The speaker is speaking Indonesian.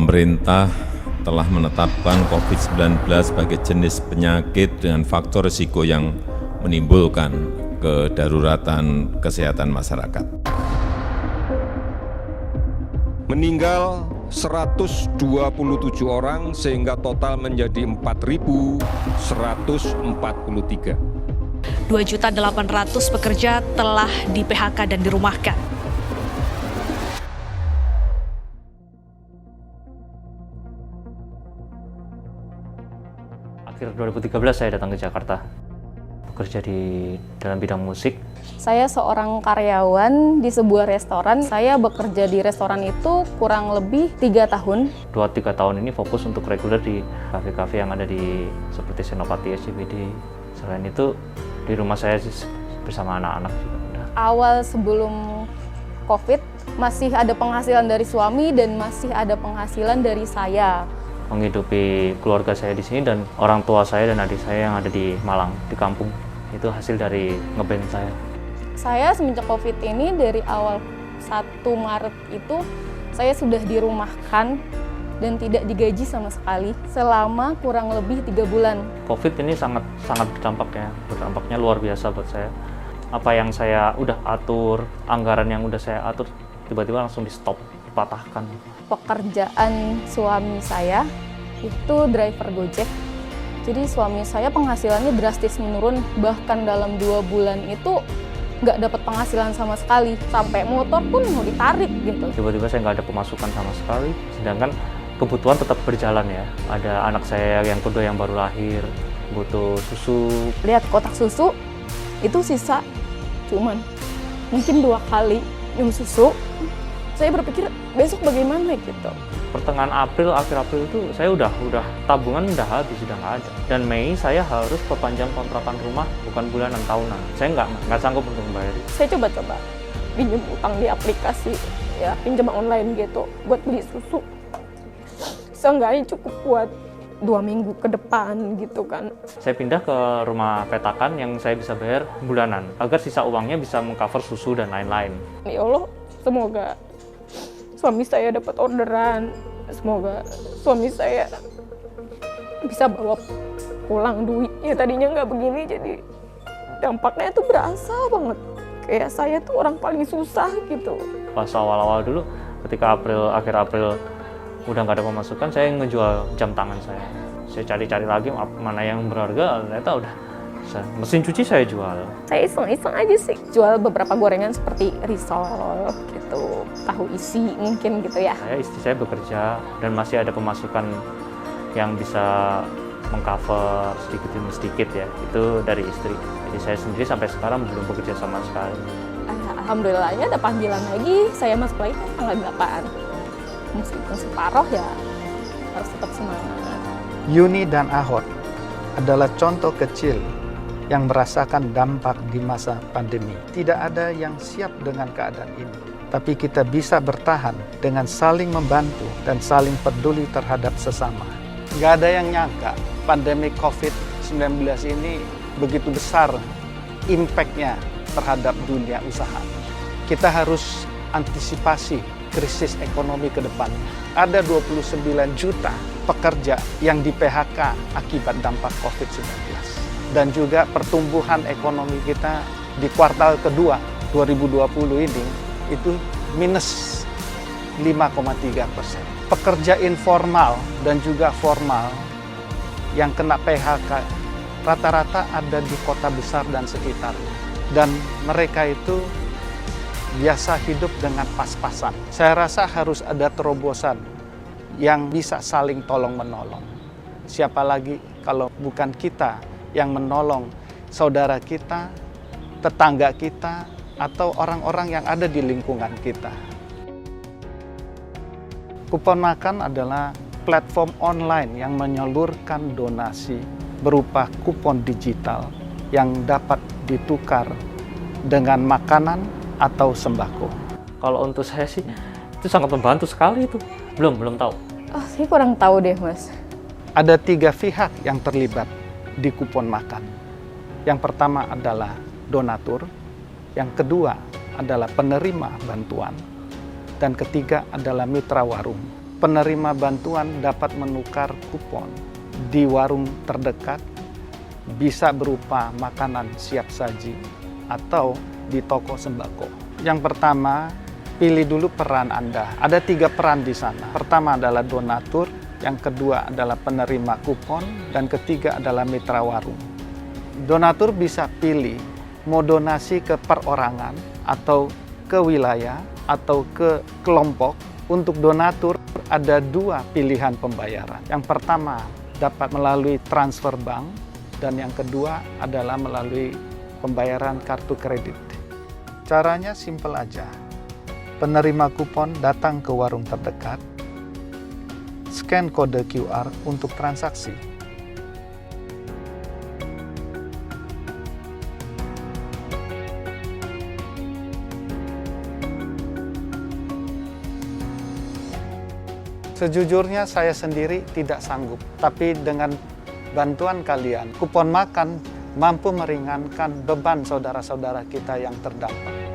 pemerintah telah menetapkan COVID-19 sebagai jenis penyakit dengan faktor risiko yang menimbulkan kedaruratan kesehatan masyarakat. Meninggal 127 orang sehingga total menjadi 4.143. 2.800.000 pekerja telah di-PHK dan dirumahkan. Akhir 2013 saya datang ke Jakarta, bekerja di dalam bidang musik. Saya seorang karyawan di sebuah restoran. Saya bekerja di restoran itu kurang lebih 3 tahun. 2-3 tahun ini fokus untuk reguler di kafe-kafe yang ada di seperti Senopati, SCBD. Selain itu di rumah saya bersama anak-anak juga. Awal sebelum COVID masih ada penghasilan dari suami dan masih ada penghasilan dari saya. Menghidupi keluarga saya di sini dan orang tua saya dan adik saya yang ada di Malang, di kampung. Itu hasil dari ngeband saya. Saya semenjak COVID ini dari awal 1 Maret itu saya sudah dirumahkan dan tidak digaji sama sekali selama kurang lebih 3 bulan. COVID ini sangat berdampak ya, berdampaknya luar biasa buat saya. Apa yang saya udah atur, anggaran yang udah saya atur, tiba-tiba langsung di stop, dipatahkan. Pekerjaan suami saya itu driver Gojek. Jadi suami saya penghasilannya drastis menurun, bahkan dalam 2 bulan itu nggak dapat penghasilan sama sekali. Sampai motor pun mau ditarik gitu. Tiba-tiba saya nggak ada pemasukan sama sekali, sedangkan kebutuhan tetap berjalan ya. Ada anak saya yang kedua yang baru lahir, butuh susu. Lihat kotak susu, itu sisa cuman mungkin 2 kali minum susu. Saya berpikir besok bagaimana gitu. Pertengahan April, akhir April itu saya udah tabungan udah habis, udah nggak ada. Dan Mei saya harus perpanjang kontrakan rumah, bukan bulanan, tahunan. Saya nggak sanggup untuk membayar. Saya coba-coba pinjam utang di aplikasi, ya pinjam online gitu buat beli susu. Seenggaknya cukup buat 2 minggu ke depan gitu kan. Saya pindah ke rumah petakan yang saya bisa bayar bulanan, agar sisa uangnya bisa mengcover susu dan lain-lain. Ya Allah, semoga suami saya dapat orderan, semoga suami saya bisa bawa pulang duitnya. Tadinya nggak begini, jadi dampaknya tuh berasa banget. Kayak saya tuh orang paling susah gitu. Pas awal-awal dulu, ketika akhir April udah nggak ada pemasukan, saya ngejual jam tangan saya. Saya cari-cari lagi mana yang berharga, ternyata udah. Mesin cuci saya jual. Saya iseng-iseng aja sih, jual beberapa gorengan seperti risol gitu, tahu isi mungkin gitu ya. Istri saya bekerja dan masih ada pemasukan yang bisa mengcover sedikit demi sedikit ya, itu dari istri. Jadi saya sendiri sampai sekarang belum bekerja sama sekali. Alhamdulillahnya ada panggilan lagi, saya masuk lagi tanggal 8. Meskipun separoh ya harus tetap semangat. Yuni dan Ahod adalah contoh kecil yang merasakan dampak di masa pandemi. Tidak ada yang siap dengan keadaan ini. Tapi kita bisa bertahan dengan saling membantu dan saling peduli terhadap sesama. Nggak ada yang nyangka pandemi COVID-19 ini begitu besar impact-nya terhadap dunia usaha. Kita harus antisipasi krisis ekonomi ke depannya. Ada 29 juta pekerja yang di-PHK akibat dampak COVID-19. Dan juga pertumbuhan ekonomi kita di kuartal kedua 2020 ini itu minus 5,3%. Pekerja informal dan juga formal yang kena PHK rata-rata ada di kota besar dan sekitarnya. Dan mereka itu biasa hidup dengan pas-pasan. Saya rasa harus ada terobosan yang bisa saling tolong-menolong. Siapa lagi kalau bukan kita yang menolong saudara kita, tetangga kita, atau orang-orang yang ada di lingkungan kita. Kupon Makan adalah platform online yang menyalurkan donasi berupa kupon digital yang dapat ditukar dengan makanan atau sembako. Kalau untuk saya sih itu sangat membantu sekali itu. Belum tahu. Oh, saya kurang tahu deh, Mas. Ada 3 pihak yang terlibat di Kupon Makan. Yang pertama adalah donatur, yang kedua adalah penerima bantuan, dan ketiga adalah mitra warung. penerima bantuan dapat menukar kupon di warung terdekat, bisa berupa makanan siap saji atau di toko sembako. Yang pertama, pilih dulu peran Anda. Ada 3 peran di sana. Pertama adalah donatur, yang kedua adalah penerima kupon, dan ketiga adalah mitra warung. Donatur bisa pilih mau donasi ke perorangan atau ke wilayah atau ke kelompok. Untuk donatur ada 2 pilihan pembayaran. Yang pertama dapat melalui transfer bank, dan yang kedua adalah melalui pembayaran kartu kredit. Caranya simpel aja. Penerima kupon datang ke warung terdekat, scan kode QR untuk transaksi. Sejujurnya saya sendiri tidak sanggup, tapi dengan bantuan kalian, kupon makan mampu meringankan beban saudara-saudara kita yang terdampak.